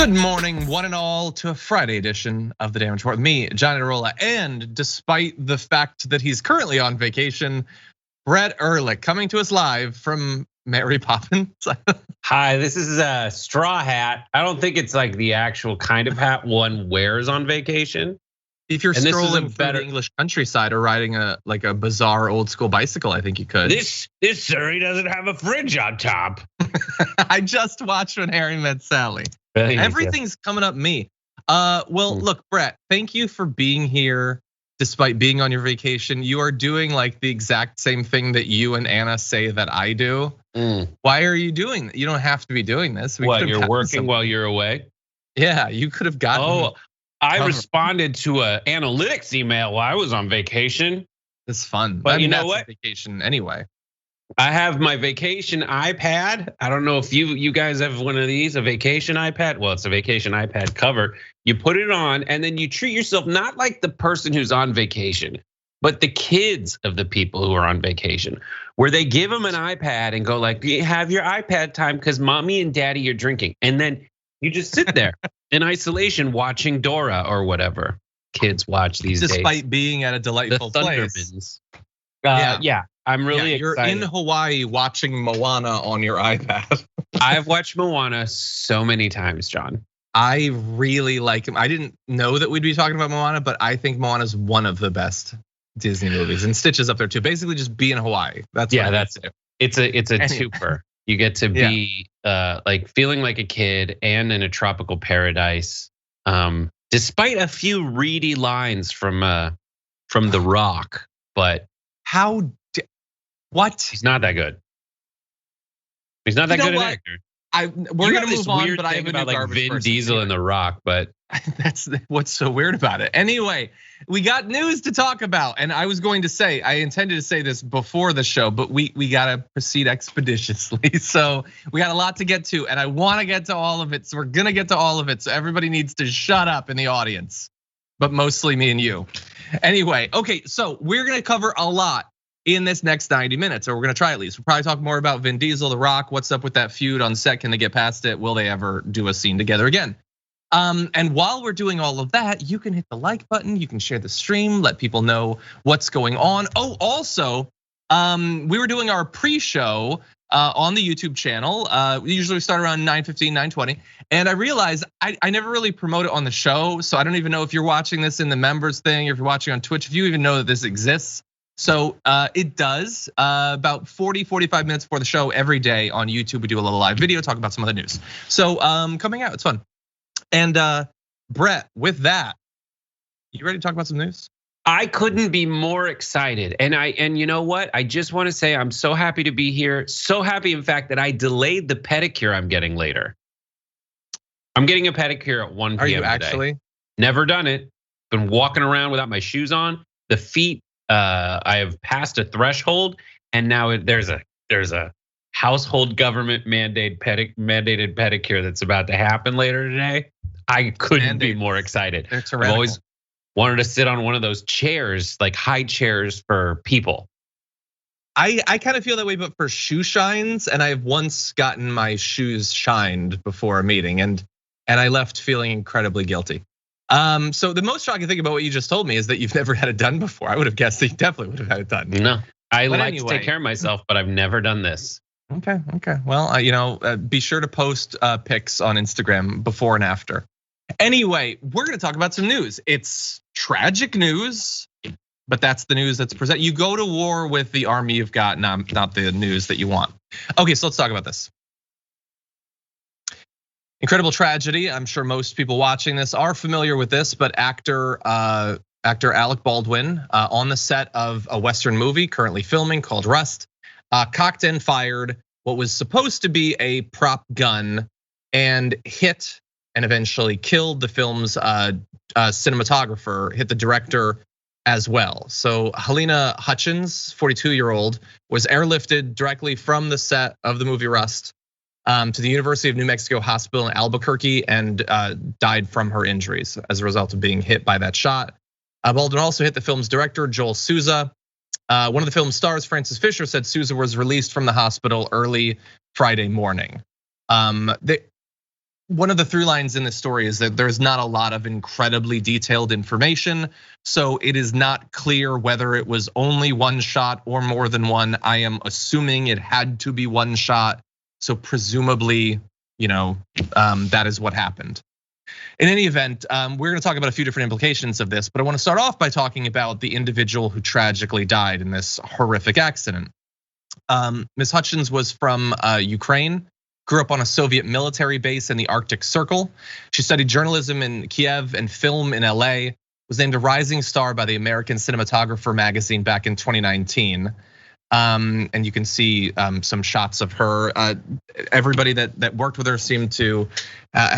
Good morning, one and all, to a Friday edition of the Damage Report with me, Johnny Derola, and despite the fact that he's currently on vacation, Brett Erlich coming to us live from Mary Poppins. Hi, this is a straw hat. I don't think it's like the actual kind of hat one wears on vacation. If you're strolling through the English countryside or riding a bizarre old school bicycle, I think you could. This Surrey doesn't have a fridge on top. I just watched When Harry Met Sally. Everything's coming up me. Well, look, Brett, thank you for being here despite being on your vacation. You are doing like the exact same thing that you and Anna say that I do. Why are you doing that? You don't have to be doing this. What, you're working while you're away? Yeah, you could have gotten. I responded to an analytics email while I was on vacation. It's fun. But you know what? Vacation anyway. I have my vacation iPad. I don't know if you guys have one of these, a vacation iPad. Well, it's a vacation iPad cover. You put it on and then you treat yourself not like the person who's on vacation, but the kids of the people who are on vacation, where they give them an iPad and go like, you have your iPad time because mommy and daddy are drinking. And then you just sit there in isolation watching Dora or whatever kids watch these days. Despite being at a delightful place. Yeah, I'm really excited. You're in Hawaii watching Moana on your iPad. I've watched Moana so many times, John. I really like him. I didn't know that we'd be talking about Moana, but I think Moana is one of the best Disney movies, and Stitch is up there too. Basically, just be in Hawaii. It's a twofer. You get to be like feeling like a kid and in a tropical paradise, despite a few reedy lines from The Rock. But what? He's not that good. He's not that good an actor. We're gonna move on, but I have a new like Vin Diesel and The Rock, but that's what's so weird about it. Anyway, we got news to talk about, and I intended to say this before the show, but we gotta proceed expeditiously. So we got a lot to get to, and I want to get to all of it. So we're gonna get to all of it. So everybody needs to shut up in the audience, but mostly me and you. Anyway, okay, so we're gonna cover a lot in this next 90 minutes, or we're gonna try at least. We'll probably talk more about Vin Diesel, The Rock, what's up with that feud on set, can they get past it? Will they ever do a scene together again? And while we're doing all of that, you can hit the like button, you can share the stream, let people know what's going on. Oh, also, we were doing our pre-show on the YouTube channel. We usually start around 9:15, 9:20. And I realized I never really promote it on the show. So I don't even know if you're watching this in the members thing, or if you're watching on Twitch, if you even know that this exists. So it does about 40-45 minutes before the show every day on YouTube. We do a little live video, talk about some of the news. So coming out, it's fun. And Brett, with that, you ready to talk about some news? I couldn't be more excited. And you know what? I just want to say I'm so happy to be here. So happy, in fact, that I delayed the pedicure I'm getting later. I'm getting a pedicure at 1 p.m. Are you actually? Today. Never done it. Been walking around without my shoes on. The feet, I have passed a threshold, and now there's a household government mandated pedicure that's about to happen later today. I couldn't be more excited. I've always wanted to sit on one of those chairs, like high chairs for people. I kind of feel that way, but for shoe shines, and I've once gotten my shoes shined before a meeting, and I left feeling incredibly guilty. So the most shocking thing about what you just told me is that you've never had it done before. I would have guessed that you definitely would have had it done. No, I like to take care of myself, but I've never done this. Okay. Well, be sure to post pics on Instagram before and after. Anyway, we're gonna talk about some news. It's tragic news, but that's the news that's presented. You go to war with the army you've got, not the news that you want. Okay, so let's talk about this. Incredible tragedy. I'm sure most people watching this are familiar with this, but actor Alec Baldwin on the set of a Western movie currently filming called Rust, cocked and fired what was supposed to be a prop gun and hit and eventually killed the film's cinematographer, hit the director as well. So Helena Hutchins, 42-year-old, was airlifted directly from the set of the movie Rust to the University of New Mexico Hospital in Albuquerque and died from her injuries as a result of being hit by that shot. Baldwin also hit the film's director, Joel Souza. One of the film's stars, Francis Fisher, said Souza was released from the hospital early Friday morning. one of the through lines in this story is that there's not a lot of incredibly detailed information. So it is not clear whether it was only one shot or more than one. I am assuming it had to be one shot. So presumably, that is what happened. In any event, we're gonna talk about a few different implications of this, but I wanna start off by talking about the individual who tragically died in this horrific accident. Ms. Hutchins was from Ukraine, grew up on a Soviet military base in the Arctic Circle. She studied journalism in Kiev and film in LA, was named a rising star by the American Cinematographer magazine back in 2019. And you can see some shots of her. Everybody that worked with her seemed to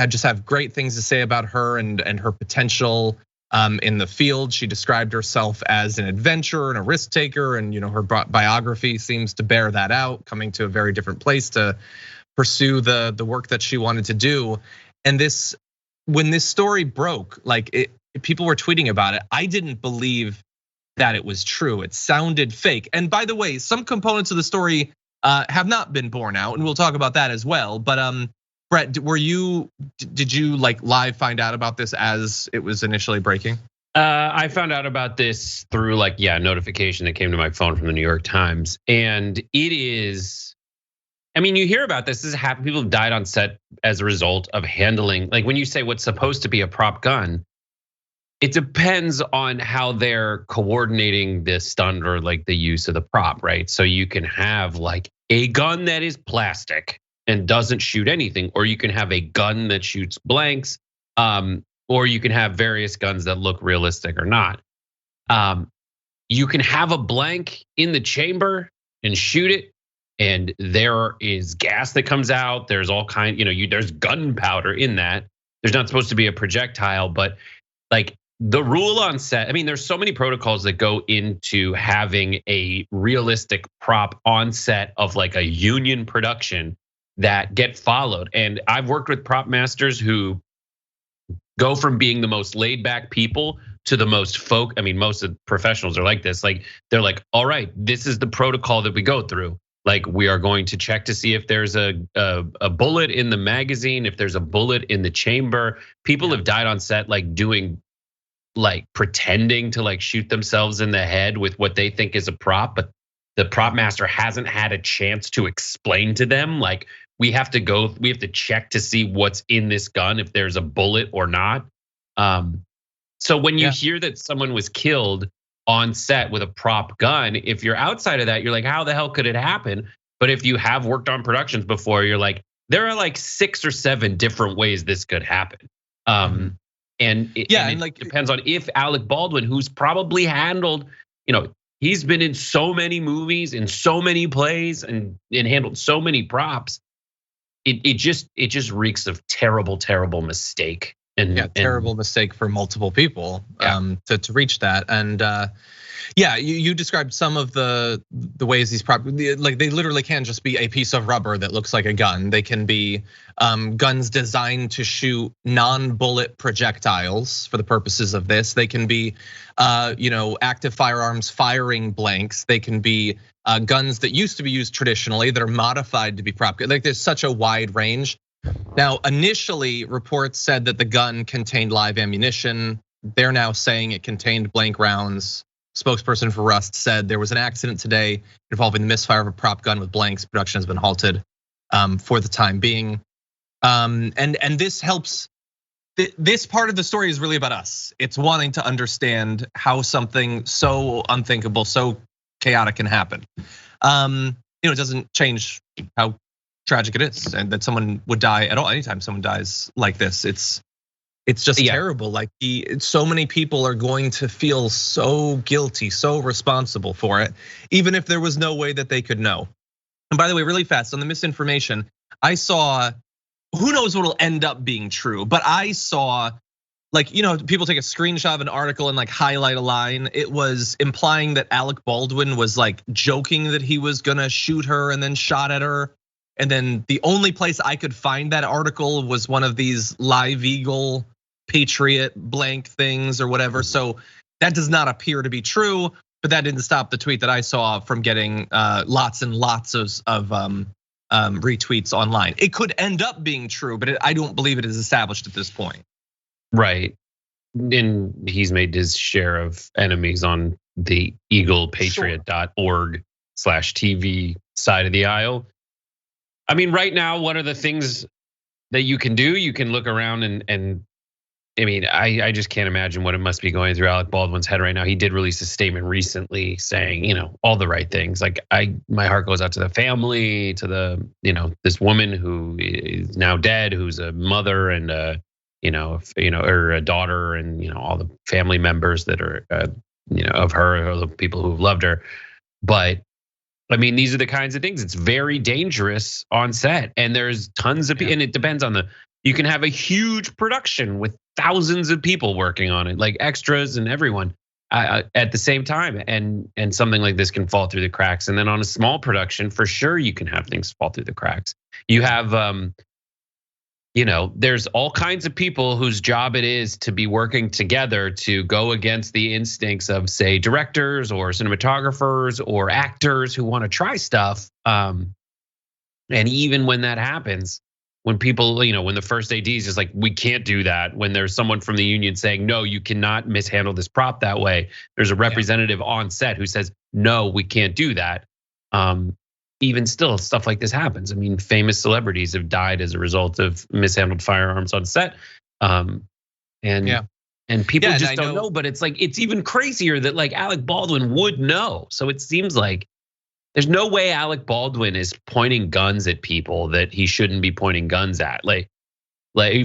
just have great things to say about her and her potential in the field. She described herself as an adventurer and a risk taker, and her biography seems to bear that out, coming to a very different place to pursue the work that she wanted to do. And when this story broke, people were tweeting about it. I didn't believe that it was true. It sounded fake. And by the way, some components of the story have not been borne out, and we'll talk about that as well. But Brett, did you live find out about this as it was initially breaking? I found out about this through a notification that came to my phone from the New York Times, and it is. I mean, you hear about this. This has happened. People have died on set as a result of handling, when you say what's supposed to be a prop gun, it depends on how they're coordinating the stunt or the use of the prop, right? So you can have a gun that is plastic and doesn't shoot anything, or you can have a gun that shoots blanks, or you can have various guns that look realistic or not. You can have a blank in the chamber and shoot it, and there is gas that comes out. There's all there's gunpowder in that. There's not supposed to be a projectile, but the rule on set, there's so many protocols that go into having a realistic prop on set of a union production that get followed. And I've worked with prop masters who go from being the most laid back people to the most most of the professionals are like this. They're all right, this is the protocol that we go through. We are going to check to see if there's a bullet in the magazine, if there's a bullet in the chamber. People have died on set doing pretending to shoot themselves in the head with what they think is a prop, but the prop master hasn't had a chance to explain to them we have to check to see what's in this gun, if there's a bullet or not. So when you hear that someone was killed on set with a prop gun, if you're outside of that, you're how the hell could it happen? But if you have worked on productions before, you're there are 6 or 7 different ways this could happen. And it depends on if Alec Baldwin, who's probably handled, he's been in so many movies, in so many plays, and handled so many props. It just reeks of terrible, terrible mistake. Terrible mistake for multiple people to reach that. And you described some of the ways these props, they literally can just be a piece of rubber that looks like a gun. They can be guns designed to shoot non-bullet projectiles for the purposes of this. They can be active firearms firing blanks. They can be guns that used to be used traditionally that are modified to be prop. There's such a wide range. Now, initially, reports said that the gun contained live ammunition. They're now saying it contained blank rounds. Spokesperson for Rust said there was an accident today involving the misfire of a prop gun with blanks. Production has been halted for the time being. And this helps. This part of the story is really about us. It's wanting to understand how something so unthinkable, so chaotic can happen. It doesn't change how tragic it is, and that someone would die at all. Anytime someone dies like this, it's just terrible. So many people are going to feel so guilty, so responsible for it, even if there was no way that they could know. And by the way, really fast on the misinformation, I saw, who knows what'll end up being true, but I saw people take a screenshot of an article and highlight a line. It was implying that Alec Baldwin was joking that he was gonna shoot her and then shot at her. And then the only place I could find that article was one of these Live Eagle Patriot blank things or whatever. So that does not appear to be true, but that didn't stop the tweet that I saw from getting lots and lots of retweets online. It could end up being true, but I don't believe it is established at this point. Right. And he's made his share of enemies on the eaglepatriot.org/TV side of the aisle. I mean, right now, what are the things that you can do? You can look around and I mean, I just can't imagine what it must be going through Alec Baldwin's head right now. He did release a statement recently saying, all the right things. Like my heart goes out to the family, to the, this woman who is now dead, who's a mother and or a daughter, and all the family members that are of her, or the people who've loved her. But I mean, these are the kinds of things. It's very dangerous on set, and there's tons of people, and it depends on you can have a huge production with thousands of people working on it, like extras and everyone at the same time, and something like this can fall through the cracks. And then on a small production, for sure, you can have things fall through the cracks. You have, there's all kinds of people whose job it is to be working together to go against the instincts of, say, directors or cinematographers or actors who want to try stuff. And even when that happens, when people, when the first AD is just like, we can't do that. When there's someone from the union saying, no, you cannot mishandle this prop that way. There's a representative on set who says, no, we can't do that. Even still, stuff like this happens. I mean, famous celebrities have died as a result of mishandled firearms on set. And people just don't know, but it's like, it's even crazier that like Alec Baldwin would know. So it seems like there's no way Alec Baldwin is pointing guns at people that he shouldn't be pointing guns at, like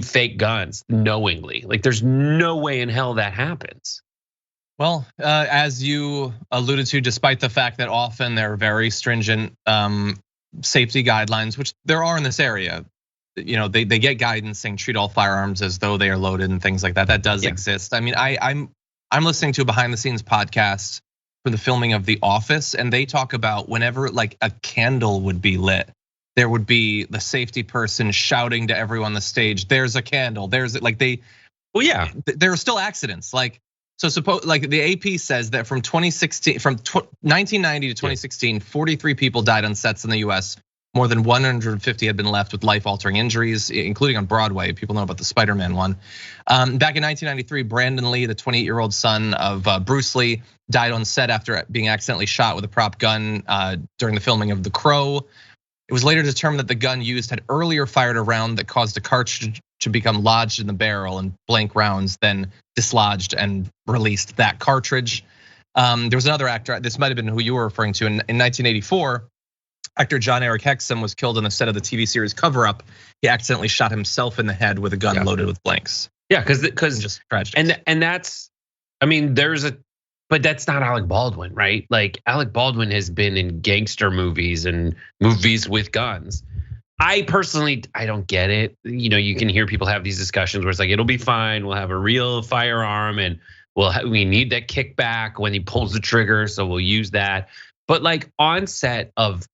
fake guns knowingly. Like there's no way in hell that happens. Well, as you alluded to, despite the fact that often there are very stringent safety guidelines, which there are in this area, they get guidance saying treat all firearms as though they are loaded and things like that. That does exist. I mean, I'm listening to a behind the scenes podcast for the filming of The Office, and they talk about whenever like a candle would be lit, there would be the safety person shouting to everyone on the stage, "There's a candle." There's like they. Well, yeah, there are still accidents. Like so, suppose like the AP says that from 1990 to 2016, 43 people died on sets in the U.S. More than 150 had been left with life-altering injuries, including on Broadway. People know about the Spider-Man one. Back in 1993, Brandon Lee, the 28-year-old son of Bruce Lee, died on set after being accidentally shot with a prop gun during the filming of The Crow. It was later determined that the gun used had earlier fired a round that caused a cartridge to become lodged in the barrel, and blank rounds then dislodged and released that cartridge. There was another actor, this might have been who you were referring to, in 1984. Actor John Eric Hexum was killed on the set of the TV series Cover Up. He accidentally shot himself in the head with a gun loaded with blanks. Yeah, because just tragic. And that's, I mean, but that's not Alec Baldwin, right? Like Alec Baldwin has been in gangster movies and movies with guns. I personally don't get it. You can hear people have these discussions where it's like, it'll be fine. We'll have a real firearm and we need that kickback when he pulls the trigger, so we'll use that. But like on set of,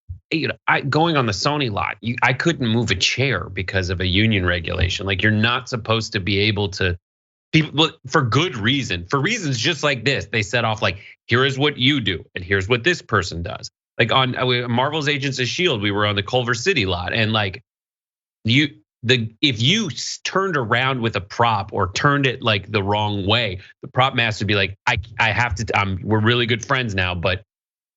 going on the Sony lot, I couldn't move a chair because of a union regulation. Like you're not supposed to be able to, people for good reason, for reasons just like this. They set off like, here is what you do, and here's what this person does. Like on Marvel's Agents of S.H.I.E.L.D., we were on the Culver City lot, and like if you turned around with a prop or turned it like the wrong way, the prop master would be like, I have to. We're really good friends now, but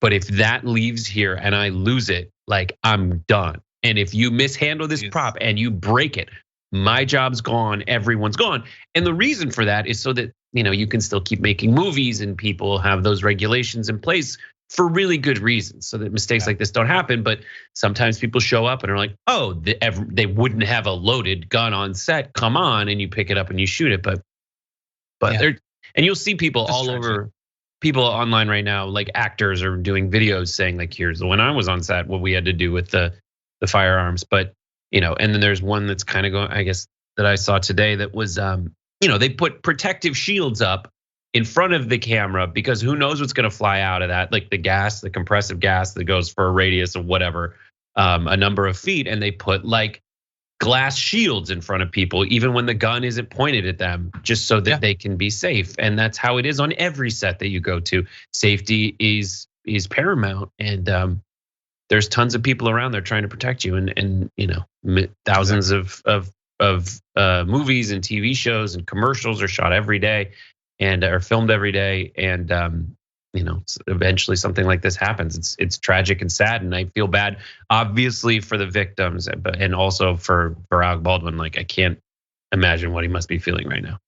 if that leaves here and I lose it, like I'm done. And if you mishandle this prop and you break it, my job's gone, everyone's gone. And the reason for that is so that you can still keep making movies and people have those regulations in place for really good reasons, so that mistakes like this don't happen. But sometimes people show up and are like, oh, they wouldn't have a loaded gun on set. Come on, and you pick it up and you shoot it. But and you'll see people all over. People online right now, like actors, are doing videos saying like, here's when I was on set, what we had to do with the firearms. But and then there's one that's kind of going, I guess, that I saw today that was, they put protective shields up in front of the camera because who knows what's going to fly out of that, like the gas, the compressive gas that goes for a radius of whatever, a number of feet, and they put like glass shields in front of people, even when the gun isn't pointed at them, just so that they can be safe. And that's how it is on every set that you go to. Safety is paramount, and there's tons of people around there trying to protect you, and thousands of movies and TV shows and commercials are shot every day and are filmed every day, and eventually something like this happens. It's tragic and sad, and I feel bad, obviously, for the victims, and also for Alec Baldwin. Like, I can't imagine what he must be feeling right now.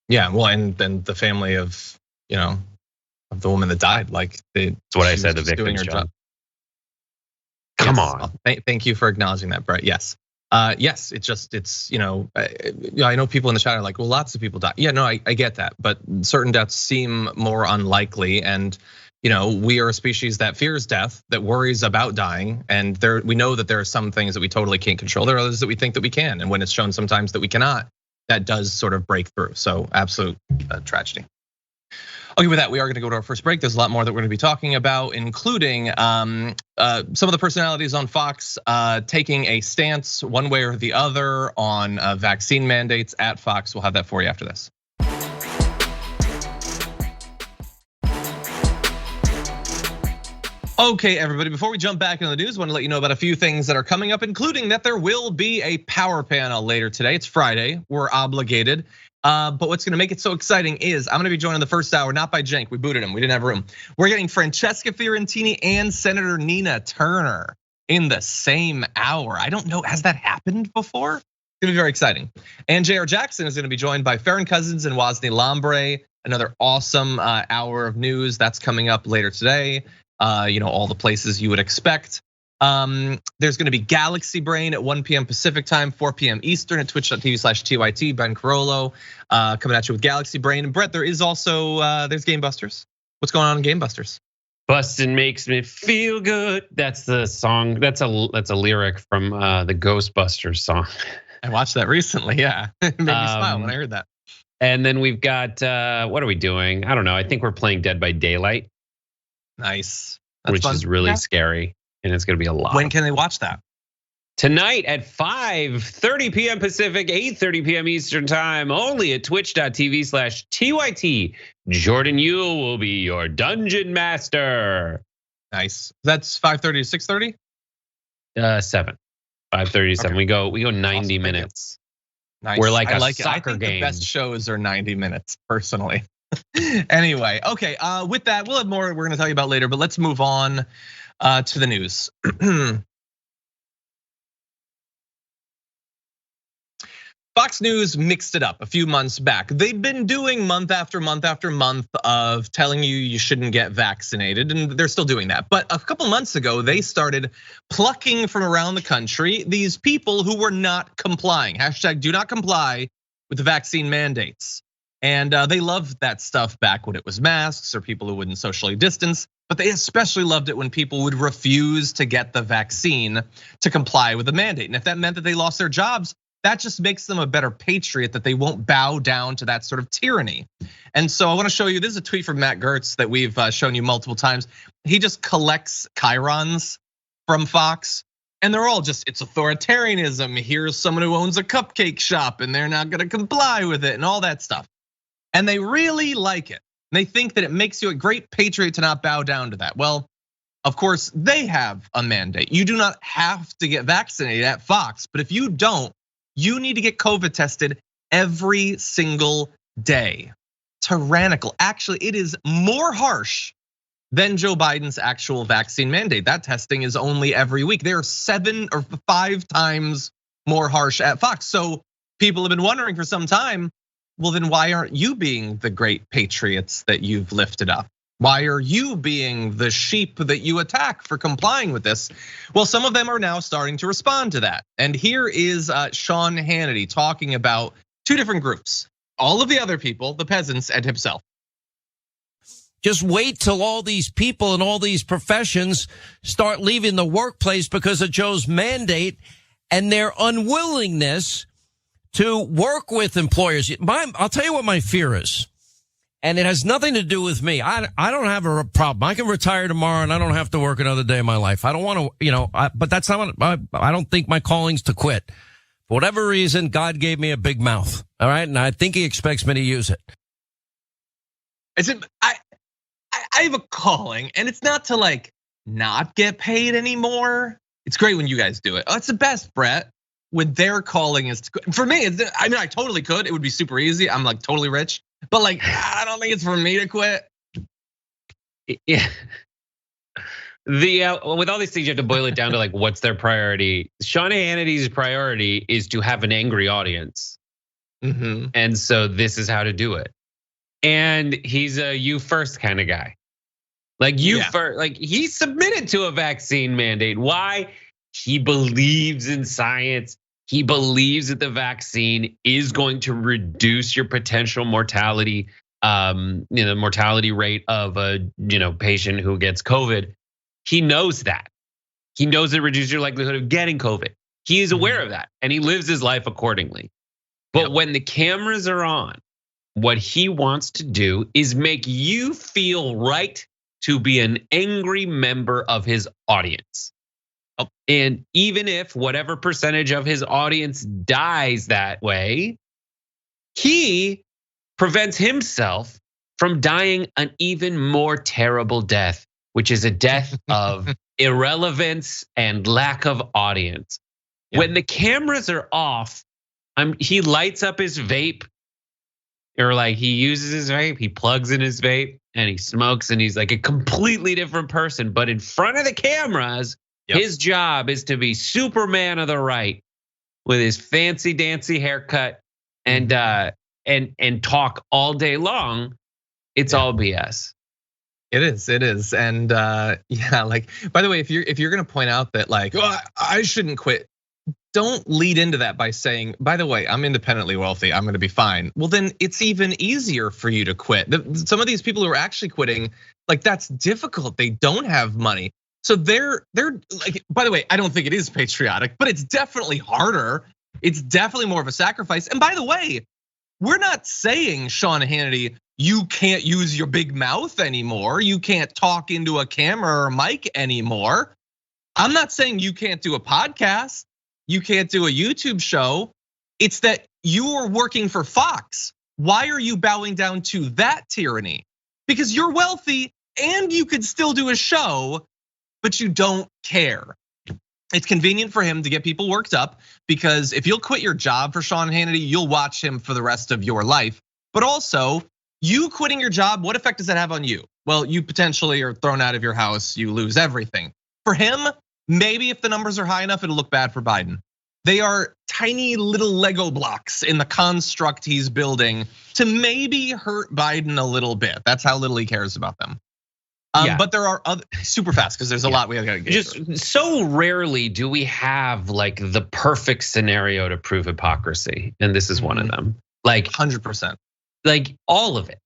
Yeah, well, and then the family of of the woman that died, like that's what I said. The victim's job. Come on. Thank you for acknowledging that, Brett. Yes. Yes, it's I know people in the chat are like, well, lots of people die. Yeah, no, I get that, but certain deaths seem more unlikely, and we are a species that fears death, that worries about dying, and we know that there are some things that we totally can't control. There are others that we think that we can, and when it's shown sometimes that we cannot, that does sort of break through. So absolute tragedy. Okay, with that, we are going to go to our first break. There's a lot more that we're going to be talking about, including some of the personalities on Fox taking a stance one way or the other on vaccine mandates at Fox. We'll have that for you after this. Okay, everybody, before we jump back into the news, I want to let you know about a few things that are coming up, including that there will be a power panel later today. It's Friday, we're obligated. But what's gonna make it so exciting is I'm gonna be joined in the first hour, not by Cenk, we booted him, we didn't have room. We're getting Francesca Fiorentini and Senator Nina Turner in the same hour. I don't know, has that happened before? It's gonna be very exciting. And JR Jackson is gonna be joined by Farron Cousins and Wosny Lambre. Another awesome hour of news that's coming up later today. All the places you would expect. There's gonna be Galaxy Brain at 1 p.m. Pacific time, 4 p.m. Eastern at twitch.tv/TYT. Ben Carollo coming at you with Galaxy Brain. And Brett, there is also, there's Game Busters. What's going on in Game Busters? Bustin' makes me feel good. That's the song, that's a lyric from the Ghostbusters song. I watched that recently, yeah. It made me smile when I heard that. And then we've got, what are we doing? I don't know, I think we're playing Dead by Daylight. Nice. Which is really scary, and it's gonna be a lot. When can they watch that? Tonight at 5:30 p.m. Pacific, 8:30 p.m. Eastern time, only at twitch.tv/TYT. Jordan Yule will be your dungeon master. Nice. That's 5:30 to 6:30? 7. 5:30 to 7. We go 90 minutes. Nice. We're like a soccer soccer game. game. The best shows are 90 minutes, personally. Anyway, okay, with that, we'll have more we're gonna tell you about later, but let's move on to the news. Fox News mixed it up a few months back. They've been doing month after month after month of telling you shouldn't get vaccinated, and they're still doing that. But a couple months ago, they started plucking from around the country these people who were not complying. Hashtag do not comply with the vaccine mandates. And they loved that stuff back when it was masks or people who wouldn't socially distance, but they especially loved it when people would refuse to get the vaccine to comply with the mandate. And if that meant that they lost their jobs, that just makes them a better patriot, that they won't bow down to that sort of tyranny. And so I wanna show you, this is a tweet from Matt Gertz that we've shown you multiple times. He just collects chyrons from Fox. And they're all just, it's authoritarianism. Here's someone who owns a cupcake shop and they're not gonna comply with it and all that stuff. And they really like it. They think that it makes you a great patriot to not bow down to that. Well, of course, they have a mandate. You do not have to get vaccinated at Fox, but if you don't, you need to get COVID tested every single day. Tyrannical. Actually, it is more harsh than Joe Biden's actual vaccine mandate. That testing is only every week. They are 7 or 5 times more harsh at Fox. So people have been wondering for some time, well, then why aren't you being the great patriots that you've lifted up? Why are you being the sheep that you attack for complying with this? Well, some of them are now starting to respond to that. And here is Sean Hannity talking about 2 different groups. All of the other people, the peasants, and himself. Just wait till all these people and all these professions start leaving the workplace because of Joe's mandate and their unwillingness to work with employers. I'll tell you what my fear is, and it has nothing to do with me. I don't have a problem. I can retire tomorrow and I don't have to work another day of my life. I don't want to, but that's not what, I don't think my calling's to quit. For whatever reason, God gave me a big mouth, all right? And I think he expects me to use it. I have a calling, and it's not to like not get paid anymore. It's great when you guys do it. Oh, it's the best, Brett. When they're calling is for me. I mean, I totally could. It would be super easy. I'm like totally rich, but like I don't think it's for me to quit. Yeah. With all these things, you have to boil it down to like what's their priority. Sean Hannity's priority is to have an angry audience, and so this is how to do it. And he's a you first kind of guy. Like you first, like he submitted to a vaccine mandate. Why? He believes in science. He believes that the vaccine is going to reduce your potential mortality, mortality rate of a patient who gets COVID. He knows that. He knows it reduces your likelihood of getting COVID. He is aware of that, and he lives his life accordingly. But when the cameras are on, what he wants to do is make you feel right to be an angry member of his audience. And even if whatever percentage of his audience dies that way, he prevents himself from dying an even more terrible death, which is a death of irrelevance and lack of audience. When the cameras are off, he lights up his vape, or like he uses his vape, he plugs in his vape and he smokes, and he's like a completely different person. But in front of the cameras, his job is to be Superman of the right with his fancy dancy haircut and talk all day long. It's all BS. It is, and like by the way, if you're gonna point out that like, oh, I shouldn't quit, don't lead into that by saying, by the way, I'm independently wealthy, I'm gonna be fine. Well, then it's even easier for you to quit. Some of these people who are actually quitting, like that's difficult. They don't have money. So they're like, by the way, I don't think it is patriotic, but it's definitely harder. It's definitely more of a sacrifice. And by the way, we're not saying, Sean Hannity, you can't use your big mouth anymore. You can't talk into a camera or mic anymore. I'm not saying you can't do a podcast. You can't do a YouTube show. It's that you are working for Fox. Why are you bowing down to that tyranny? Because you're wealthy and you could still do a show, but you don't care. It's convenient for him to get people worked up, because if you'll quit your job for Sean Hannity, you'll watch him for the rest of your life. But also, you quitting your job, what effect does that have on you? Well, you potentially are thrown out of your house, you lose everything. For him, maybe if the numbers are high enough, it'll look bad for Biden. They are tiny little Lego blocks in the construct he's building to maybe hurt Biden a little bit. That's how little he cares about them. But there are other super fast, because there's a lot we gotta get through. So rarely do we have like the perfect scenario to prove hypocrisy, and this is one of them. Like 100%, like all of it.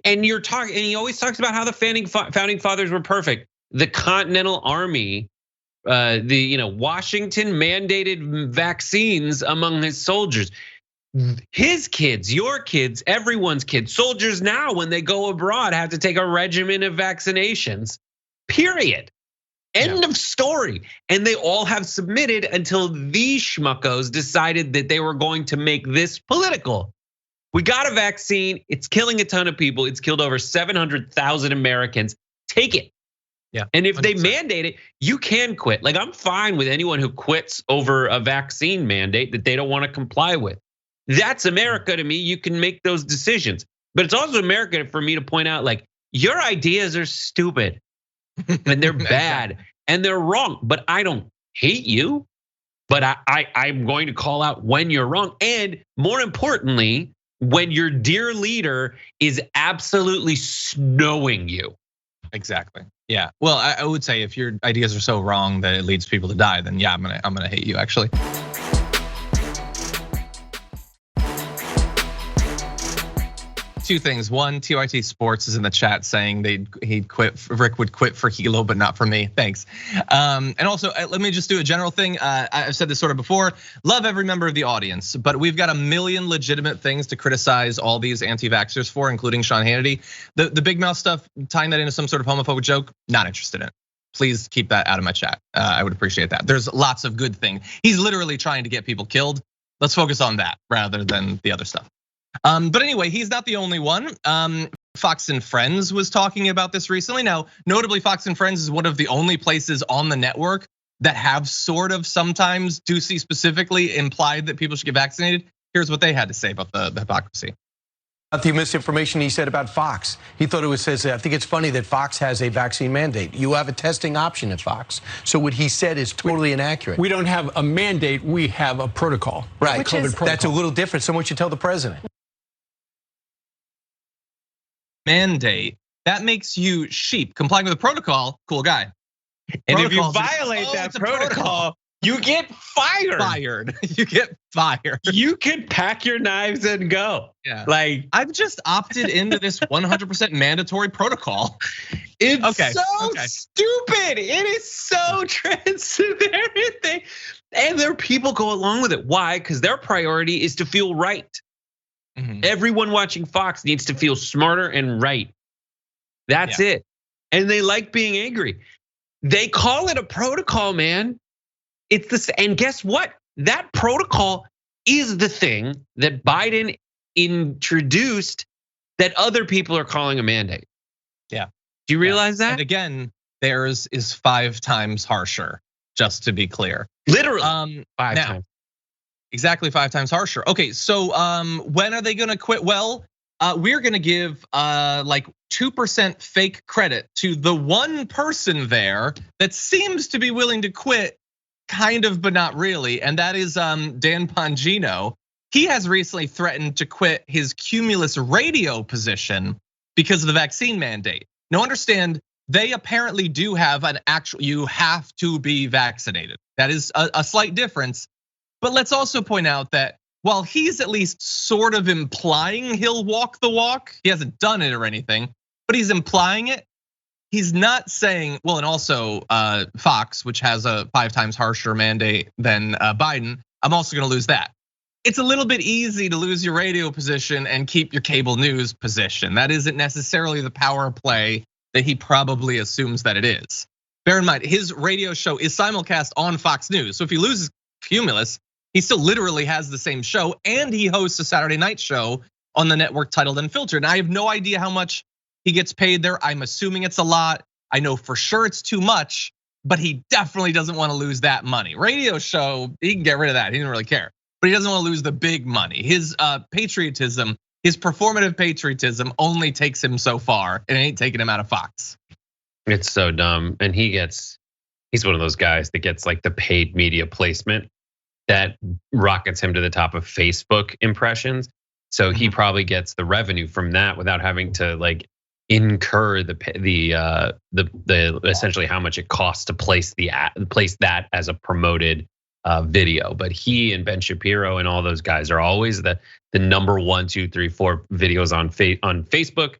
And you're talking, and he always talks about how the founding fathers were perfect. The Continental Army, Washington mandated vaccines among his soldiers. His kids, your kids, everyone's kids, soldiers now when they go abroad have to take a regimen of vaccinations, period. End of story. And they all have submitted until these schmuckos decided that they were going to make this political. We got a vaccine, it's killing a ton of people. It's killed over 700,000 Americans. Take it. Yeah. And if 100%. They 100%. mandate it, you can quit. Like I'm fine with anyone who quits over a vaccine mandate that they don't want to comply with. That's America to me. You can make those decisions. But it's also America for me to point out, like, your ideas are stupid and they're bad and they're wrong. But I don't hate you. But I'm going to call out when you're wrong. And more importantly, when your dear leader is absolutely snowing you. Exactly. Yeah. Well, I would say if your ideas are so wrong that it leads people to die, then yeah, I'm gonna hate you actually. Two things. One, TYT Sports is in the chat saying Rick would quit for Hilo, but not for me. Thanks. And also, let me just do a general thing. I've said this sort of before. Love every member of the audience, but we've got a million legitimate things to criticize all these anti-vaxxers for, including Sean Hannity. The big mouth stuff, tying that into some sort of homophobic joke, not interested in it. Please keep that out of my chat. I would appreciate that. There's lots of good things. He's literally trying to get people killed. Let's focus on that rather than the other stuff. But anyway, he's not the only one. Fox and Friends was talking about this recently. Now, notably, Fox and Friends is one of the only places on the network that have sort of sometimes, Ducey specifically, implied that people should get vaccinated. Here's what they had to say about the hypocrisy. About the misinformation he said about Fox. He thought it says, I think it's funny that Fox has a vaccine mandate. You have a testing option at Fox. So what he said is totally inaccurate. We don't have a mandate, we have a protocol. Right, protocol. That's a little different. Someone should tell the president. Mandate, that makes you sheep. Complying with the protocol, cool guy. And if you violate that protocol, you get fired. You get fired. You can pack your knives and go. Yeah. Like, I've just opted into this 100% mandatory protocol. It's so stupid. It is so transparent. And there are people go along with it. Why? Because their priority is to feel right. Everyone watching Fox needs to feel smarter and right. That's it. And they like being angry. They call it a protocol, man. It's this, and guess what? That protocol is the thing that Biden introduced that other people are calling a mandate. Yeah. Do you realize that? And again, theirs is 5 times harsher, just to be clear. Literally 5 times. Exactly 5 times harsher. Okay, so when are they gonna quit? Well, we're gonna give like 2% fake credit to the one person there that seems to be willing to quit, kind of, but not really. And that is Dan Bongino. He has recently threatened to quit his Cumulus radio position because of the vaccine mandate. Now understand, they apparently do have an actual, you have to be vaccinated. That is a slight difference. But let's also point out that while he's at least sort of implying he'll walk the walk, he hasn't done it or anything, but he's implying it. He's not saying, well, and also Fox, which has a 5 times harsher mandate than Biden, I'm also gonna lose that. It's a little bit easy to lose your radio position and keep your cable news position. That isn't necessarily the power play that he probably assumes that it is. Bear in mind, his radio show is simulcast on Fox News. So if he loses Cumulus, he still literally has the same show, and he hosts a Saturday night show on the network titled Unfiltered. And I have no idea how much he gets paid there. I'm assuming it's a lot. I know for sure it's too much, but he definitely doesn't want to lose that money. Radio show, he can get rid of that. He didn't really care, but he doesn't want to lose the big money. His patriotism, his performative patriotism only takes him so far, and it ain't taking him out of Fox. It's so dumb. And he's one of those guys that gets like the paid media placement that rockets him to the top of Facebook impressions. So he probably gets the revenue from that without having to like incur the essentially how much it costs to place that as a promoted video. But he and Ben Shapiro and all those guys are always the number 1, 2, 3, 4 videos on Facebook.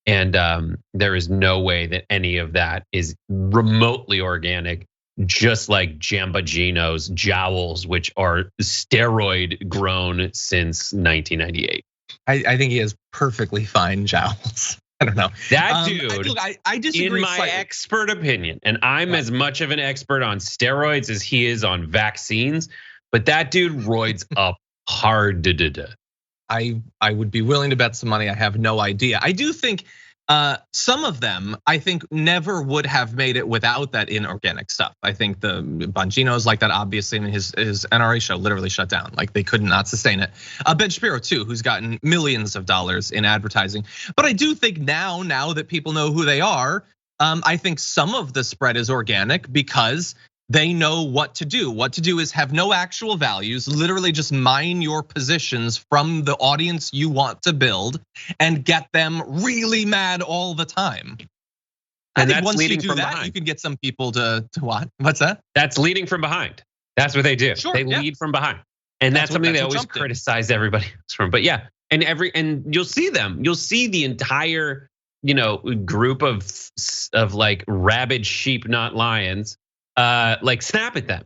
And there is no way that any of that is remotely organic. Just like Jambagino's jowls, which are steroid grown since 1998. I think he has perfectly fine jowls. I don't know. That dude, I disagree in my slightly. expert opinion, and I'm as much of an expert on steroids as he is on vaccines, but that dude roids up hard. I would be willing to bet some money. I have no idea. I do think some of them, I think, never would have made it without that inorganic stuff. I think the Bongino's like that, obviously, and his NRA show literally shut down. Like they could not sustain it. Ben Shapiro too, who's gotten millions of dollars in advertising. But I do think now that people know who they are, I think some of the spread is organic because they know what to do. What to do is have no actual values, literally just mine your positions from the audience you want to build and get them really mad all the time. And I think once you do that, you can get some people to what? What's that? That's leading from behind. That's what they do. Sure, they lead from behind. And that's something they always criticize everybody else from. But yeah, and you'll see them. You'll see the entire, group of like rabid sheep, not lions. Like snap at them.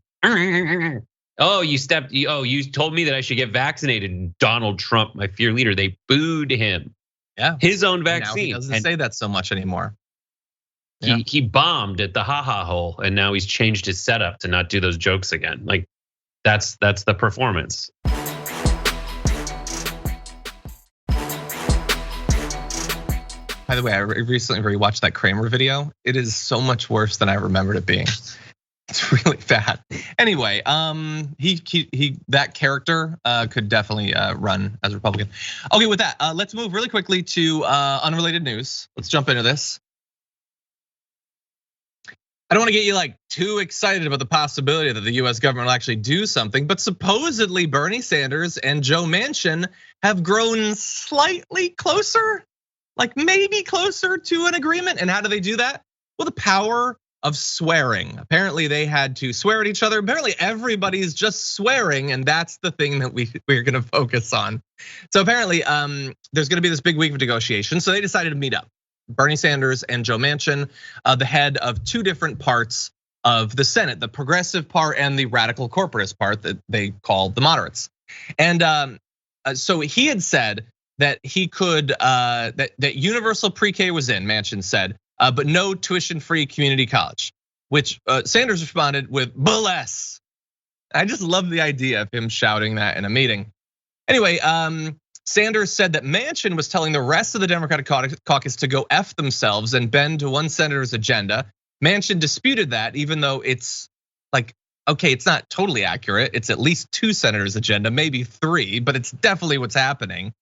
Oh, you told me that I should get vaccinated. Donald Trump, my fear leader, they booed him. Yeah, his own vaccine. Now he doesn't say that so much anymore. He bombed at the ha-ha hole, and now he's changed his setup to not do those jokes again. Like that's the performance. By the way, I recently rewatched that Kramer video. It is so much worse than I remembered it being. It's really bad. Anyway, that character could definitely run as a Republican. Okay, with that, let's move really quickly to unrelated news. Let's jump into this. I don't want to get you like too excited about the possibility that the US government will actually do something, but supposedly Bernie Sanders and Joe Manchin have grown slightly closer, like maybe closer to an agreement. And how do they do that? Well, the power of swearing. Apparently they had to swear at each other. Apparently everybody's just swearing, and that's the thing that we're gonna focus on. So apparently there's gonna be this big week of negotiations. So they decided to meet up. Bernie Sanders and Joe Manchin, the head of two different parts of the Senate, the progressive part and the radical corporatist part that they call the moderates. And so he had said that he could, that universal pre-K was in, Manchin said, but no tuition-free community college, which Sanders responded with bless. I just love the idea of him shouting that in a meeting. Anyway, Sanders said that Manchin was telling the rest of the Democratic caucus to go F themselves and bend to one senator's agenda. Manchin disputed that, even though it's like, okay, it's not totally accurate. It's at least two senators' agenda, maybe three, but it's definitely what's happening.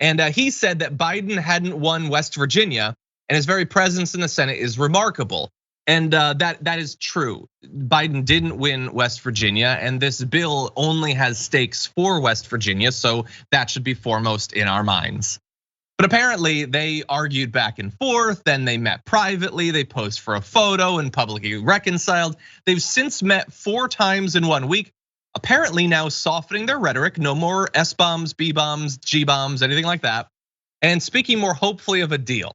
And he said that Biden hadn't won West Virginia, and his very presence in the Senate is remarkable. And that is true. Biden didn't win West Virginia, and this bill only has stakes for West Virginia, so that should be foremost in our minds. But apparently they argued back and forth, then they met privately, they posed for a photo and publicly reconciled. They've since met 4 times in 1 week, apparently now softening their rhetoric, no more S-bombs, B-bombs, G-bombs, anything like that, and speaking more hopefully of a deal.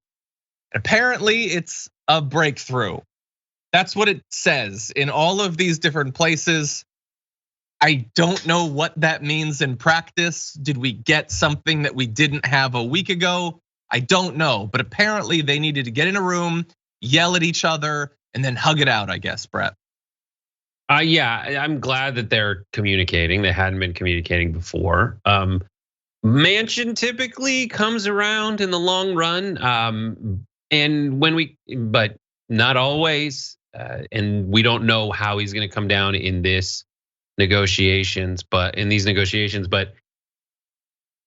Apparently it's a breakthrough. That's what it says in all of these different places. I don't know what that means in practice. Did we get something that we didn't have a week ago? I don't know, but apparently they needed to get in a room, yell at each other, and then hug it out, I guess, Brett. Yeah, I'm glad that they're communicating. They hadn't been communicating before. Manchin typically comes around in the long run, but not always. And we don't know how he's going to come down in these negotiations, but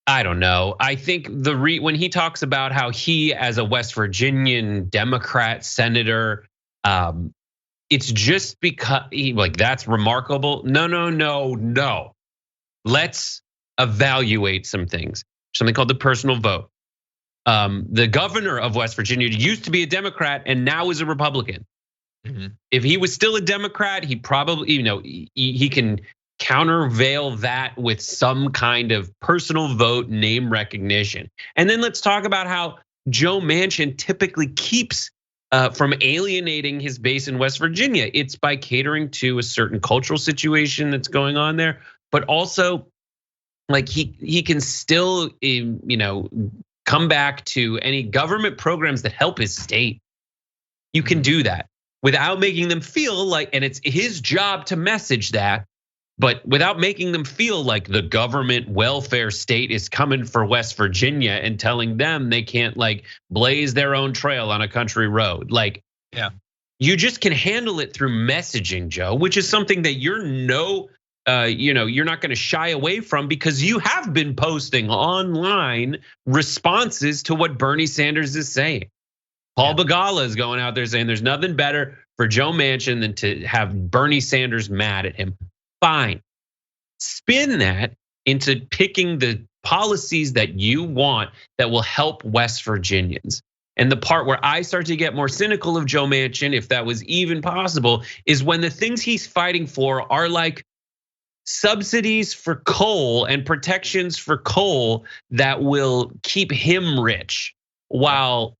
I don't know. I think when he talks about how he, as a West Virginian Democrat senator, it's just because that's remarkable. No. Let's evaluate some things. Something called the personal vote. The governor of West Virginia used to be a Democrat and now is a Republican. If he was still a Democrat, he probably, he can countervail that with some kind of personal vote name recognition. And then let's talk about how Joe Manchin typically keeps from alienating his base in West Virginia. It's by catering to a certain cultural situation that's going on there, but also like he can still, come back to any government programs that help his state. You can do that without making them feel like, and it's his job to message that, but without making them feel like the government welfare state is coming for West Virginia and telling them they can't blaze their own trail on a country road. You just can handle it through messaging, Joe, which is something that you're not going to shy away from because you have been posting online responses to what Bernie Sanders is saying. Paul Begala is going out there saying there's nothing better for Joe Manchin than to have Bernie Sanders mad at him. Fine. Spin that into picking the policies that you want that will help West Virginians. And the part where I start to get more cynical of Joe Manchin, if that was even possible, is when the things he's fighting for are like subsidies for coal and protections for coal that will keep him rich, while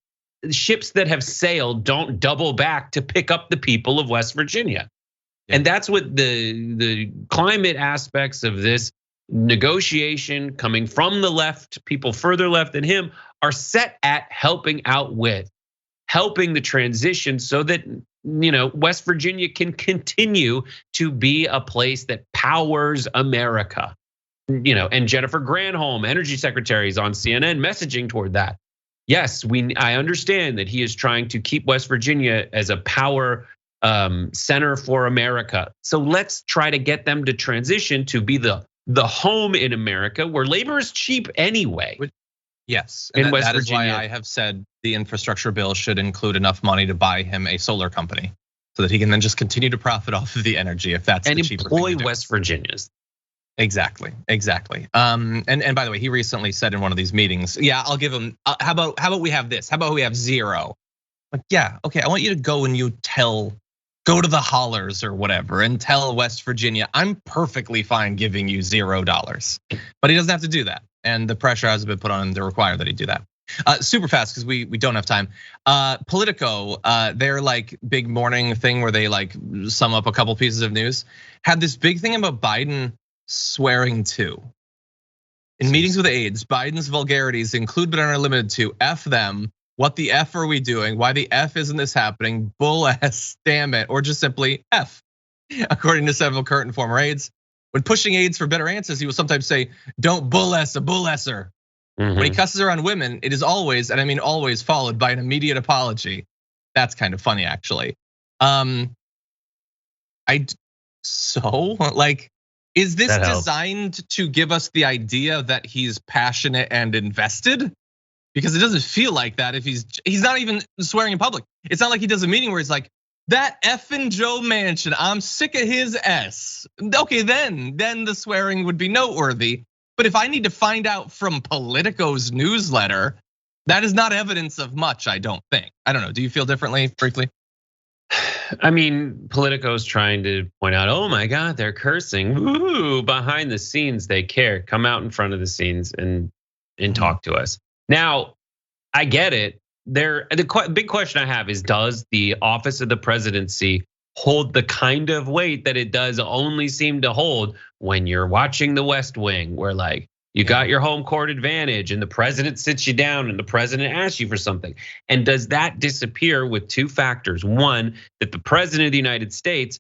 ships that have sailed don't double back to pick up the people of West Virginia. And that's what the climate aspects of this negotiation coming from the left, people further left than him, are set at helping out with, helping the transition so that West Virginia can continue to be a place that powers America. And Jennifer Granholm, energy secretary, is on CNN messaging toward that. yes, I understand that he is trying to keep West Virginia as a power center for America. So let's try to get them to transition to be the home in America where labor is cheap anyway. Yes, and that is why I have said the infrastructure bill should include enough money to buy him a solar company, so that he can then just continue to profit off of the energy if that's the cheaper thing to do. And employ West Virginians. Exactly. And by the way, he recently said in one of these meetings, yeah, I'll give him. How about we have this? How about we have zero? Like, yeah, okay. I want you to go and go to the hollers or whatever and tell West Virginia, I'm perfectly fine giving you $0. But he doesn't have to do that. And the pressure has been put on him to require that he do that. Super fast, because we don't have time. Politico, their like big morning thing where they like sum up a couple pieces of news, had this big thing about Biden swearing to. In meetings with aides, Biden's vulgarities include but are limited to F them, what the F are we doing, why the F isn't this happening, bull ass, damn it, or just simply F. According to several current and former aides, when pushing aides for better answers, he will sometimes say, don't bull ass a bull asser. When he cusses around women, it is always, and I mean always, followed by an immediate apology. That's kind of funny, actually. Is this designed to give us the idea that he's passionate and invested? Because it doesn't feel like that if he's not even swearing in public. It's not like he does a meeting where he's like, that effing Joe Manchin, I'm sick of his S. Okay, then the swearing would be noteworthy. But if I need to find out from Politico's newsletter, that is not evidence of much, I don't think. I don't know, do you feel differently, briefly? I mean, Politico's trying to point out, oh my God, they're cursing. Ooh, behind the scenes, they care. Come out in front of the scenes and talk to us. Now, I get it. The big question I have is, does the office of the presidency hold the kind of weight that it does only seem to hold when you're watching The West Wing, where like you got your home court advantage and the president sits you down and the president asks you for something? And does that disappear with two factors? One, that the president of the United States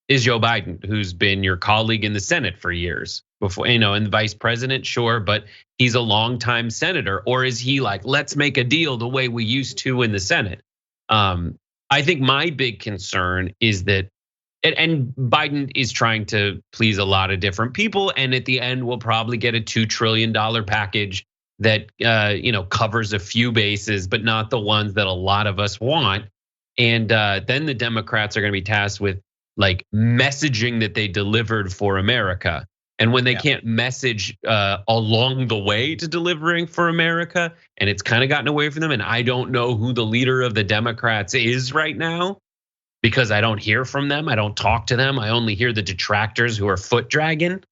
is Joe Biden, who's been your colleague in the Senate for years before, and the vice president, sure, but he's a longtime senator. Or is he like, let's make a deal the way we used to in the Senate? I think my big concern is that, and Biden is trying to please a lot of different people, and at the end we'll probably get a $2 trillion package that covers a few bases, but not the ones that a lot of us want. And then the Democrats are going to be tasked with like messaging that they delivered for America. And when they can't message along the way to delivering for America, and it's kind of gotten away from them, and I don't know who the leader of the Democrats is right now, because I don't hear from them, I don't talk to them, I only hear the detractors who are foot dragging.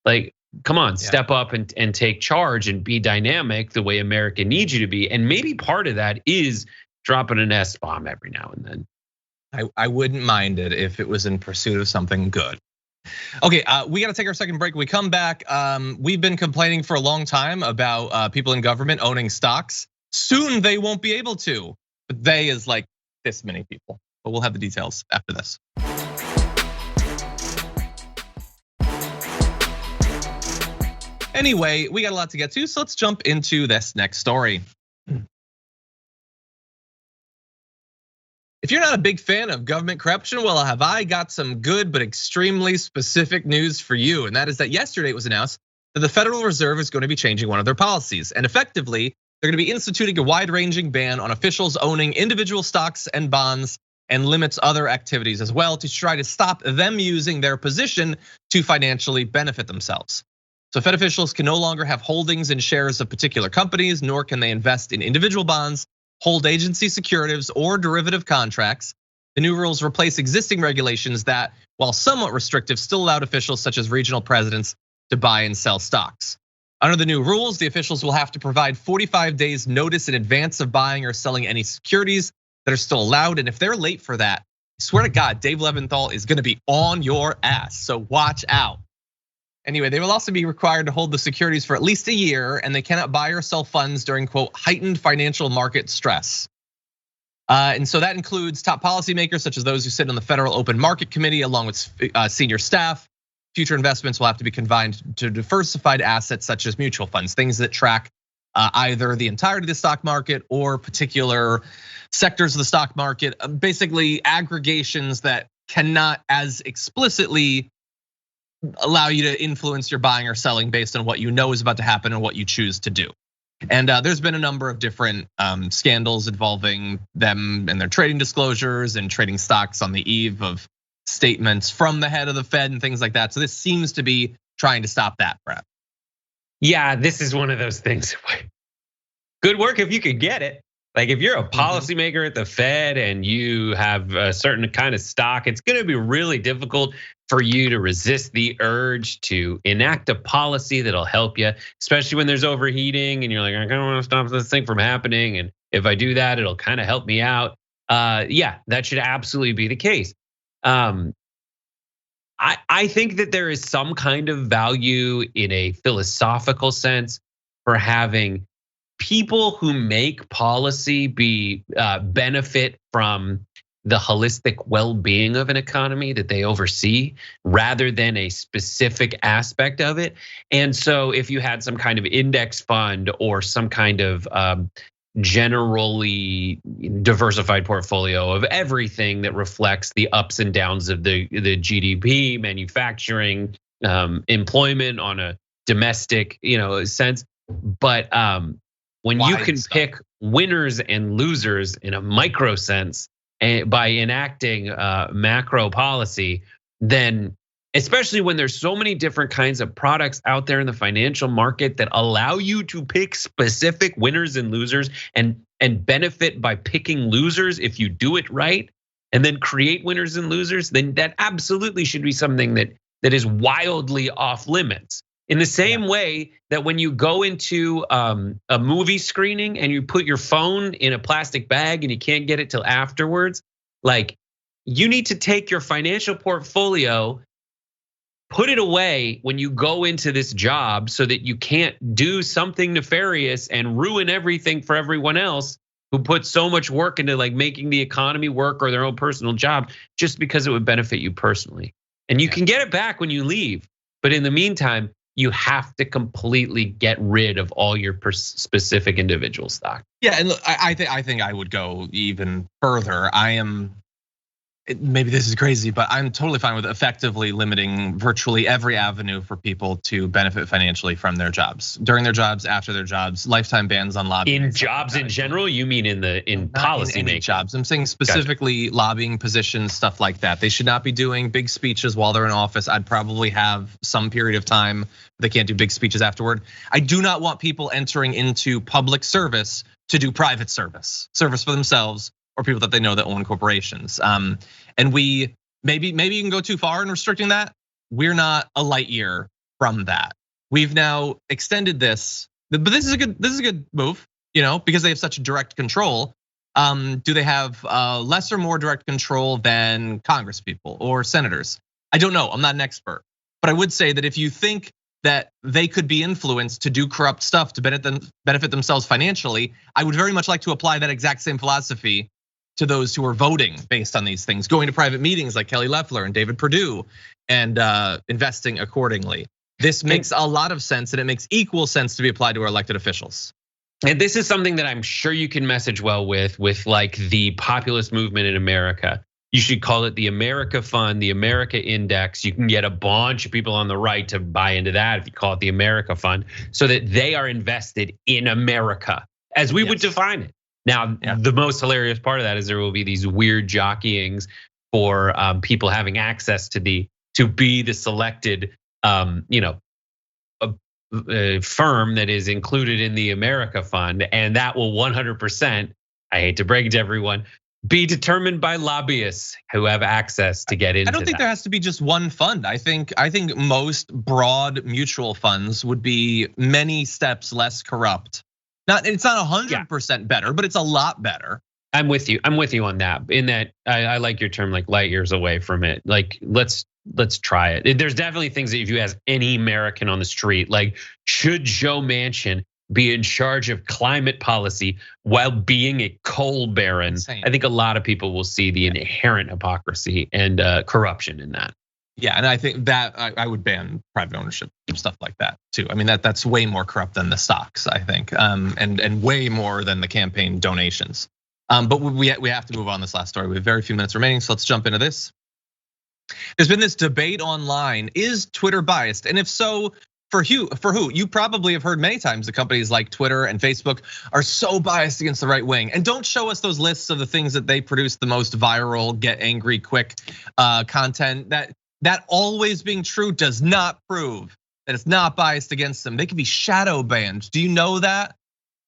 Like, come on, step up and take charge and be dynamic the way America needs you to be. And maybe part of that is dropping an S-bomb every now and then. I wouldn't mind it if it was in pursuit of something good. Okay, we got to take our second break. When we come back, we've been complaining for a long time about people in government owning stocks. Soon they won't be able to, but they is like this many people. But we'll have the details after this. Anyway, we got a lot to get to, so let's jump into this next story. If you're not a big fan of government corruption, well, have I got some good but extremely specific news for you. And that is that yesterday it was announced that the Federal Reserve is going to be changing one of their policies. And effectively, they're going to be instituting a wide-ranging ban on officials owning individual stocks and bonds, and limits other activities as well to try to stop them using their position to financially benefit themselves. So Fed officials can no longer have holdings in shares of particular companies, nor can they invest in individual bonds, hold agency securities, or derivative contracts. The new rules replace existing regulations that, while somewhat restrictive, still allowed officials such as regional presidents to buy and sell stocks. Under the new rules, the officials will have to provide 45 days notice in advance of buying or selling any securities that are still allowed. And if they're late for that, I swear to God, Dave Leventhal is gonna be on your ass, so watch out. Anyway, they will also be required to hold the securities for at least a year, and they cannot buy or sell funds during, quote, heightened financial market stress. And so that includes top policymakers, such as those who sit on the Federal Open Market Committee, along with senior staff. Future investments will have to be confined to diversified assets such as mutual funds, things that track either the entirety of the stock market or particular sectors of the stock market, basically aggregations that cannot as explicitly allow you to influence your buying or selling based on what you know is about to happen and what you choose to do. And there's been a number of different scandals involving them and their trading disclosures and trading stocks on the eve of statements from the head of the Fed and things like that. So this seems to be trying to stop that, Brad. Yeah, this is one of those things. Good work if you could get it. Like if you're a policymaker at the Fed and you have a certain kind of stock, it's going to be really difficult for you to resist the urge to enact a policy that'll help you, especially when there's overheating and you're like, I kind of want to stop this thing from happening. And if I do that, it'll kind of help me out. Yeah, that should absolutely be the case. I think that there is some kind of value in a philosophical sense for having people who make policy benefit from the holistic well-being of an economy that they oversee rather than a specific aspect of it. And so if you had some kind of index fund or some kind of generally diversified portfolio of everything that reflects the ups and downs of the GDP, manufacturing, employment on a domestic, sense. But when you can pick winners and losers in a micro sense by enacting macro policy, then especially when there's so many different kinds of products out there in the financial market that allow you to pick specific winners and losers and benefit by picking losers if you do it right, and then create winners and losers, then that absolutely should be something that is wildly off limits. In the same way that when you go into a movie screening and you put your phone in a plastic bag and you can't get it till afterwards, like you need to take your financial portfolio, put it away when you go into this job so that you can't do something nefarious and ruin everything for everyone else who put so much work into like making the economy work or their own personal job just because it would benefit you personally. And you can get it back when you leave, but in the meantime, you have to completely get rid of all your specific individual stock. Yeah, and look, I think I would go even further. Maybe this is crazy, but I'm totally fine with effectively limiting virtually every avenue for people to benefit financially from their jobs, during their jobs, after their jobs, lifetime bans on lobbying. In jobs in general, you mean in policy making jobs? I'm saying specifically lobbying positions, stuff like that. They should not be doing big speeches while they're in office. I'd probably have some period of time they can't do big speeches afterward. I do not want people entering into public service to do private service for themselves or people that they know that own corporations. And we maybe you can go too far in restricting that. We're not a light year from that. We've now extended this, but this is a good move, because they have such direct control. Do they have less or more direct control than Congress people or senators? I don't know. I'm not an expert, but I would say that if you think that they could be influenced to do corrupt stuff to benefit themselves financially, I would very much like to apply that exact same philosophy to those who are voting based on these things, going to private meetings like Kelly Loeffler and David Perdue, and investing accordingly. This makes a lot of sense, and it makes equal sense to be applied to our elected officials. And this is something that I'm sure you can message well with like the populist movement in America. You should call it the America Fund, the America Index. You can get a bunch of people on the right to buy into that if you call it the America Fund, so that they are invested in America as we would define it. Now, the most hilarious part of that is there will be these weird jockeyings for people having access to be the selected, firm that is included in the America Fund, and that will 100%, I hate to break it to everyone, be determined by lobbyists who have access to get into I don't think there has to be just one fund. I think most broad mutual funds would be many steps less corrupt. It's not 100% better, but it's a lot better. I'm with you on that. In that, I like your term, like light years away from it. Like let's try it. There's definitely things that if you ask any American on the street, like should Joe Manchin be in charge of climate policy while being a coal baron? I think a lot of people will see the inherent hypocrisy and corruption in that. Yeah, and I think that I would ban private ownership stuff like that too. I mean that's way more corrupt than the stocks, I think, and way more than the campaign donations. But we have to move on this last story. We have very few minutes remaining, so let's jump into this. There's been this debate online: is Twitter biased? And if so, for who? You probably have heard many times the companies like Twitter and Facebook are so biased against the right wing. And don't show us those lists of the things that they produce the most viral, get angry quick content. That always being true does not prove that it's not biased against them. They can be shadow banned. Do you know that?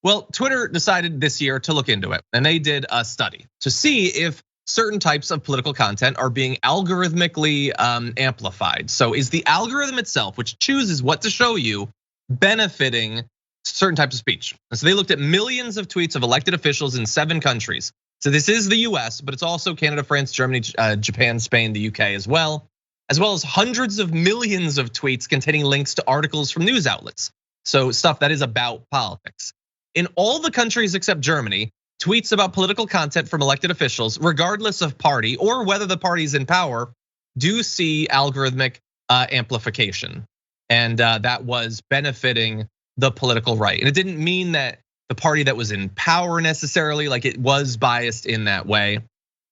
Well, Twitter decided this year to look into it, and they did a study to see if certain types of political content are being algorithmically amplified. So is the algorithm itself, which chooses what to show you, benefiting certain types of speech? And so they looked at millions of tweets of elected officials in 7 countries. So this is the US, but it's also Canada, France, Germany, Japan, Spain, the UK as well as hundreds of millions of tweets containing links to articles from news outlets. So stuff that is about politics. In all the countries except Germany, tweets about political content from elected officials, regardless of party or whether the party's in power, do see algorithmic amplification. And that was benefiting the political right. And it didn't mean that the party that was in power necessarily, like it was biased in that way.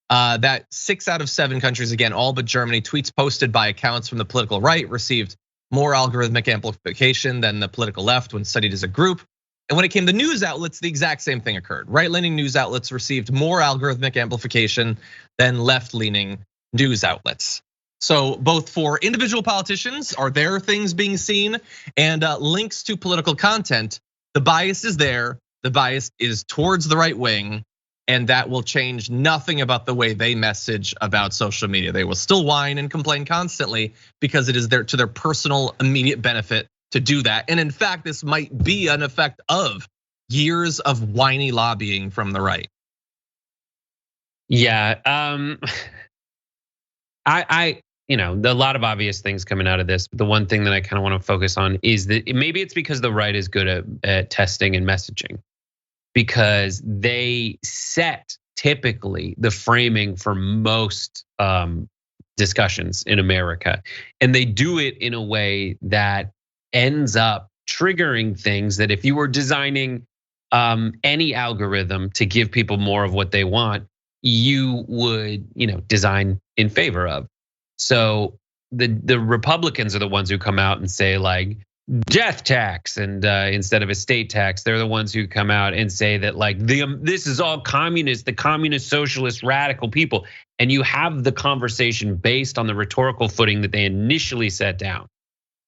That 6 out of 7 countries, again, all but Germany, tweets posted by accounts from the political right received more algorithmic amplification than the political left when studied as a group. And when it came to news outlets, the exact same thing occurred. Right-leaning news outlets received more algorithmic amplification than left-leaning news outlets. So both for individual politicians, are there things being seen? And links to political content, the bias is there. The bias is towards the right wing. And that will change nothing about the way they message about social media. They will still whine and complain constantly because it is to their personal immediate benefit to do that. And in fact, this might be an effect of years of whiny lobbying from the right. Yeah, a lot of obvious things coming out of this. But the one thing that I kind of want to focus on is that maybe it's because the right is good at testing and messaging, because they set typically the framing for most discussions in America, and they do it in a way that ends up triggering things that if you were designing any algorithm to give people more of what they want, you would, design in favor of. So the Republicans are the ones who come out and say like death tax, and instead of estate tax, they're the ones who come out and say that like this is all communist, the communist, socialist, radical people, and you have the conversation based on the rhetorical footing that they initially set down.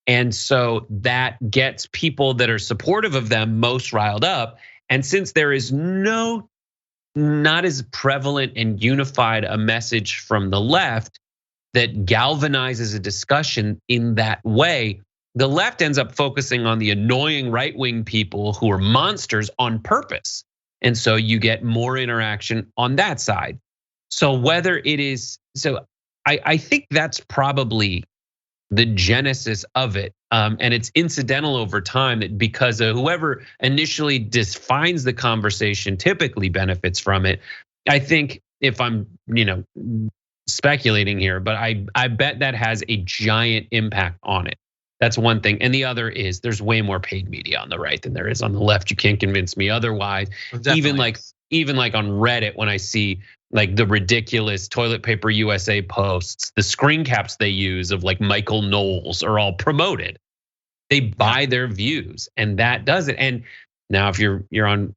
And so that gets people that are supportive of them most riled up. And since there is not as prevalent and unified a message from the left that galvanizes a discussion in that way, the left ends up focusing on the annoying right-wing people who are monsters on purpose. And so you get more interaction on that side. So I think that's probably the genesis of it. And it's incidental over time that because of whoever initially defines the conversation typically benefits from it. I think if I'm, speculating here, but I bet that has a giant impact on it. That's one thing. And the other is there's way more paid media on the right than there is on the left. You can't convince me otherwise. Well, even like on Reddit, when I see like the ridiculous Toilet Paper USA posts, the screen caps they use of like Michael Knowles are all promoted. They buy their views, and that does it. And now if you're on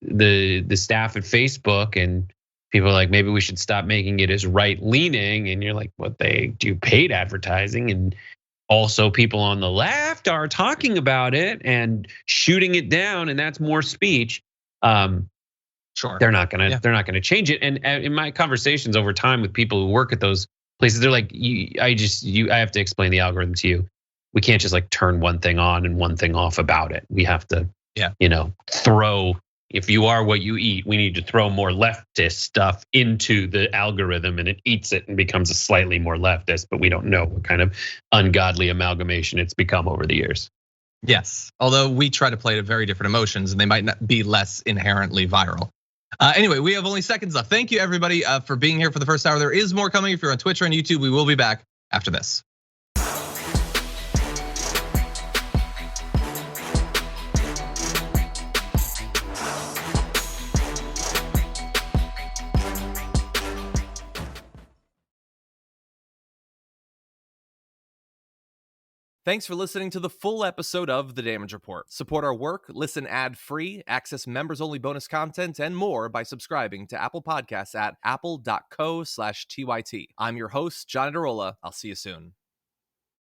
the staff at Facebook and people are like, maybe we should stop making it as right leaning, and you're like, what, they do paid advertising, and also people on the left are talking about it and shooting it down, and that's more speech. Sure, they're not gonna change it. And in my conversations over time with people who work at those places, they're like, I have to explain the algorithm to you. We can't just like turn one thing on and one thing off about it. We have to, throw. If you are what you eat, we need to throw more leftist stuff into the algorithm, and it eats it and becomes a slightly more leftist, but we don't know what kind of ungodly amalgamation it's become over the years. Yes, although we try to play to very different emotions, and they might not be less inherently viral. Anyway, we have only seconds left. Thank you everybody for being here for the first hour. There is more coming. If you're on Twitch or on YouTube, we will be back after this. Thanks for listening to the full episode of The Damage Report. Support our work, listen ad-free, access members-only bonus content, and more by subscribing to Apple Podcasts at apple.co/TYT. I'm your host, John Adarola. I'll see you soon.